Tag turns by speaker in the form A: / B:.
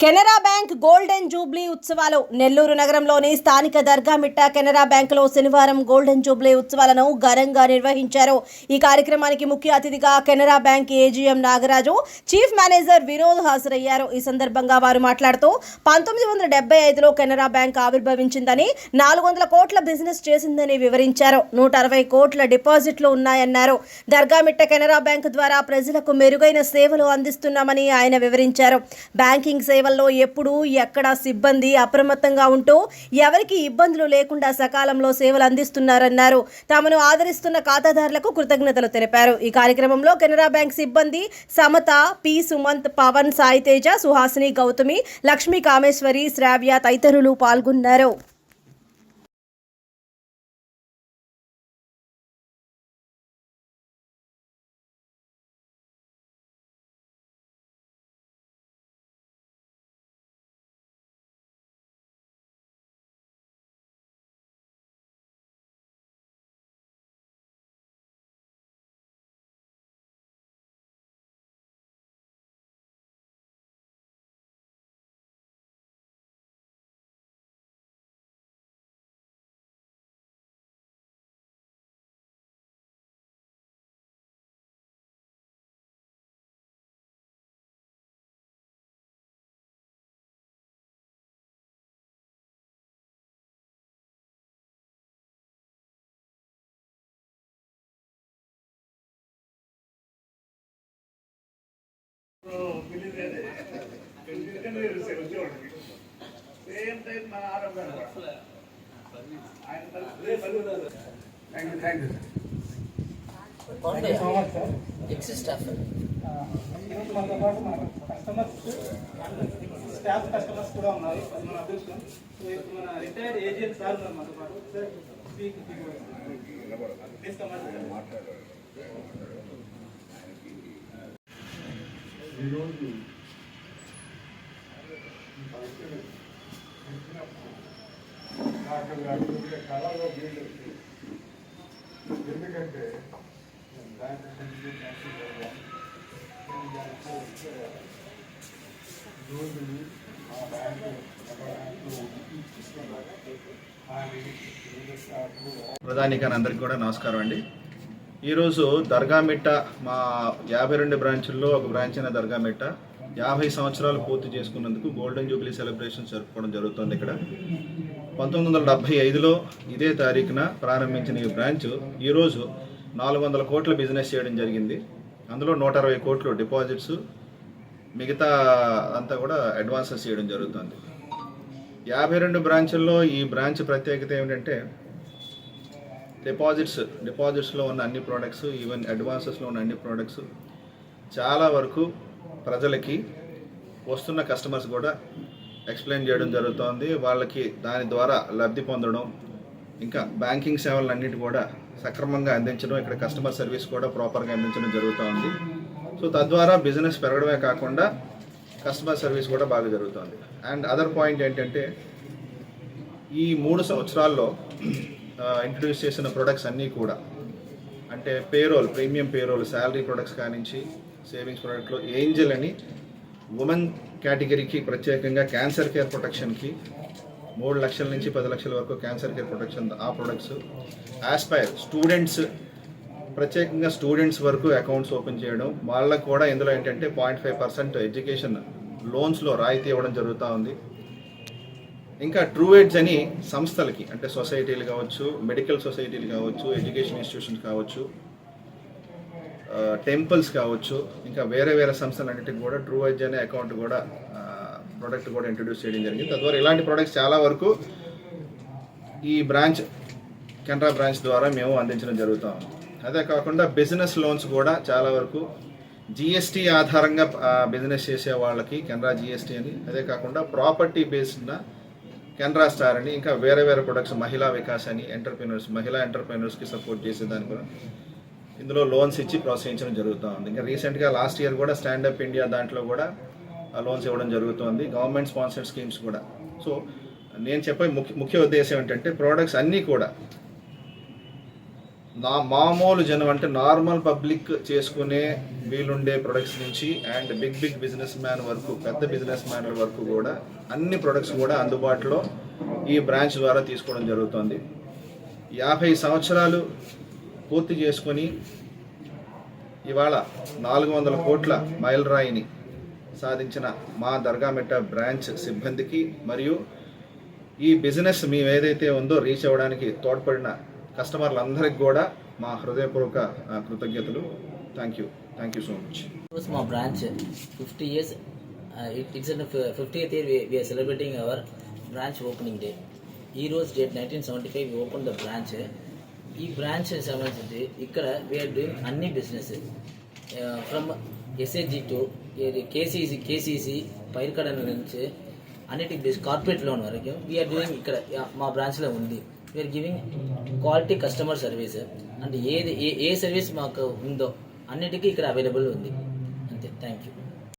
A: Canara bank golden Jubilee ఉత్సవాలు నెల్లూరు నగరంలోని స్థానిక దర్గామిట్ట కెనరా బ్యాంకులో శనివారం గోల్డెన్ జూబ్లీ ఉత్సవాలను ఘనంగా నిర్వహించారు. ఈ కార్యక్రమానికి ముఖ్య అతిథిగా Canara bank AGM Nagaraju, chief manager Vinod హాజరయ్యారు. ఈ సందర్భంగా వారు మాట్లాడుతూ 1975లో కెనరా బ్యాంక్ ఆవిర్భవించిందని, 400 కోట్ల బిజినెస్ చేసిందని వివరించారు. 160 కోట్ల డిపాజిట్లు ఉన్నాయన్నారు. దర్గామిట్ట కెనరా బ్యాంక్ ద్వారా ప్రజలకు మెరుగైన సేవలు అందిస్తున్నామని ఆయన వివరించారు. బ్యాంకింగ్ సేవల్లో ఎప్పుడు ఎక్కడ సిబ్బంది అప్రమత్తంగా ఉంటూ ఎవరికి ఇబ్బందులు లేకుండా సకాలంలో సేవలు అందిస్తున్నారన్నారు. తమను ఆదరిస్తున్న ఖాతాదారులకు కృతజ్ఞతలు తెలిపారు. ఈ కార్యక్రమంలో కెనరా బ్యాంక్ సిబ్బంది సమత, పి సుమంత్, పవన్, సాయితేజ, సుహాసిని, గౌతమి, లక్ష్మీ, కామేశ్వరి, శ్రావ్య తదితరులు పాల్గొన్నారు.
B: స్టాఫ్ కస్టమర్స్ కూడా ఉన్నారు. మన అదృష్టం. మన రిటైర్డ్ ఏజెంట్ సార్ ఉన్నారు మనతో పాటు.
C: ఈరోజు నాకు అడుగుతున్న కళలో వీళ్ళు ఎందుకంటే రోజు మా బ్యాంకు
D: ప్రధానికాని అందరికీ కూడా నమస్కారం అండి. ఈరోజు దర్గామిట్ట మా 52 బ్రాంచుల్లో ఒక బ్రాంచ్ అయిన దర్గామిట్ట 50 సంవత్సరాలు పూర్తి చేసుకున్నందుకు గోల్డెన్ జూబ్లీ సెలబ్రేషన్స్ జరుపుకోవడం జరుగుతుంది. ఇక్కడ 1975లో ఇదే తారీఖున ప్రారంభించిన ఈ బ్రాంచ్ ఈరోజు 400 కోట్ల బిజినెస్ చేయడం జరిగింది. అందులో 160 కోట్లు డిపాజిట్స్, మిగతా అంతా కూడా అడ్వాన్సెస్ చేయడం జరుగుతుంది. 52 బ్రాంచుల్లో ఈ బ్రాంచ్ ప్రత్యేకత ఏమిటంటే డిపాజిట్స్లో ఉన్న అన్ని ప్రోడక్ట్స్, ఈవెన్ అడ్వాన్సెస్లో ఉన్న అన్ని ప్రోడక్ట్స్ చాలా వరకు ప్రజలకి వస్తున్న కస్టమర్స్ కూడా ఎక్స్ప్లెయిన్ చేయడం జరుగుతోంది. వాళ్ళకి దాని ద్వారా లబ్ధి పొందడం, ఇంకా బ్యాంకింగ్ సేవలన్నిటి కూడా సక్రమంగా అందించడం, ఇక్కడ కస్టమర్ సర్వీస్ కూడా ప్రాపర్గా అందించడం జరుగుతోంది. సో తద్వారా బిజినెస్ పెరగడమే కాకుండా కస్టమర్ సర్వీస్ కూడా బాగా జరుగుతుంది. అండ్ అదర్ పాయింట్ ఏంటంటే ఈ 3 సంవత్సరాల్లో ఇంట్రడ్యూస్ చేసిన ప్రొడక్ట్స్ అన్నీ కూడా అంటే ప్రీమియం పేరోల్, శాలరీ ప్రొడక్ట్స్ కానించి సేవింగ్స్ ప్రొడక్ట్లో ఏంజల్ అని ఉమెన్ కేటగిరీకి ప్రత్యేకంగా క్యాన్సర్ కేర్ ప్రొటెక్షన్కి 3 లక్షల నుంచి 10 లక్షల వరకు క్యాన్సర్ కేర్ ప్రొటెక్షన్ ఆ ప్రొడక్ట్స్, ఆస్పైర్ స్టూడెంట్స్ ప్రత్యేకంగా స్టూడెంట్స్ వరకు అకౌంట్స్ ఓపెన్ చేయడం, వాళ్ళకు కూడా ఇందులో ఏంటంటే 0.5% ఎడ్యుకేషన్ లోన్స్లో రాయితీ ఇవ్వడం జరుగుతూ ఉంది. ఇంకా ట్రూ ఎడ్జ్ అని సంస్థలకి అంటే సొసైటీలు కావచ్చు, మెడికల్ సొసైటీలు కావచ్చు, ఎడ్యుకేషన్ ఇన్స్టిట్యూషన్స్ కావచ్చు, టెంపుల్స్ కావచ్చు, ఇంకా వేరే సంస్థలన్నిటికి కూడా ట్రూ ఎడ్జ్ అనే అకౌంట్ కూడా ప్రోడక్ట్ కూడా ఇంట్రడ్యూస్ చేయడం జరిగింది. తద్వారా ఇలాంటి ప్రోడక్ట్స్ చాలా వరకు ఈ కెనరా బ్రాంచ్ ద్వారా మేము అందించడం జరుగుతూ ఉంది. అదే కాకుండా బిజినెస్ లోన్స్ కూడా చాలా వరకు జిఎస్టీ ఆధారంగా బిజినెస్ చేసే వాళ్ళకి కెనరా జిఎస్టీ అని, అదే కాకుండా ప్రాపర్టీ బేస్డ్ కెనరా స్టార్ అని, ఇంకా వేరే ప్రొడక్ట్స్ మహిళా వికాస్ అని, మహిళా ఎంటర్ప్రెన్యూర్స్కి సపోర్ట్ చేసేదాన్ని కూడా ఇందులో లోన్స్ ఇచ్చి ప్రోత్సహించడం జరుగుతూ ఉంది. ఇంకా రీసెంట్గా లాస్ట్ ఇయర్ కూడా స్టాండప్ ఇండియా దాంట్లో కూడా లోన్స్ ఇవ్వడం జరుగుతుంది, గవర్నమెంట్ స్పాన్సర్డ్ స్కీమ్స్ కూడా. సో నేను చెప్పే ముఖ్య ఉద్దేశం ఏంటంటే ప్రోడక్ట్స్ అన్నీ కూడా మామూలు జనం అంటే నార్మల్ పబ్లిక్ చేసుకునే వీలుండే ప్రొడక్ట్స్ నుంచి అండ్ బిగ్ బిజినెస్ మ్యాన్ వరకు, పెద్ద బిజినెస్ మ్యాన్ల వరకు కూడా అన్ని ప్రొడక్ట్స్ కూడా అందుబాటులో ఈ బ్రాంచ్ ద్వారా తీసుకోవడం జరుగుతుంది. 50 సంవత్సరాలు పూర్తి చేసుకొని ఇవాళ 400 కోట్ల మైలురాయిని సాధించిన మా దర్గామిట్ట బ్రాంచ్ సిబ్బందికి మరియు ఈ బిజినెస్ మేము ఏదైతే ఉందో రీచ్ అవ్వడానికి తోడ్పడిన కస్టమర్లందరికీ కూడా మా హృదయపూర్వక కృతజ్ఞతలు. Thank you so much.
E: was my branch 50 years. It's in the 50th year we are celebrating our branch opening day. Heroes date 1975 we opened the branch. ఈ బ్రాంచ్ సంబంధించి ఇక్కడ వీఆర్ డూయింగ్ అన్ని business from SAG to KCC పైర్కడ నుంచి అన్నిటి corporate loan వరకు we're doing ఇక్కడ మా బ్రాంచ్లో ఉంది. We're giving quality customer service అంటే ఏ సర్వీస్ మాకు ఉందో అన్నిటికీ ఇక్కడ అవైలబుల్ ఉంది. అంతే. Thank you.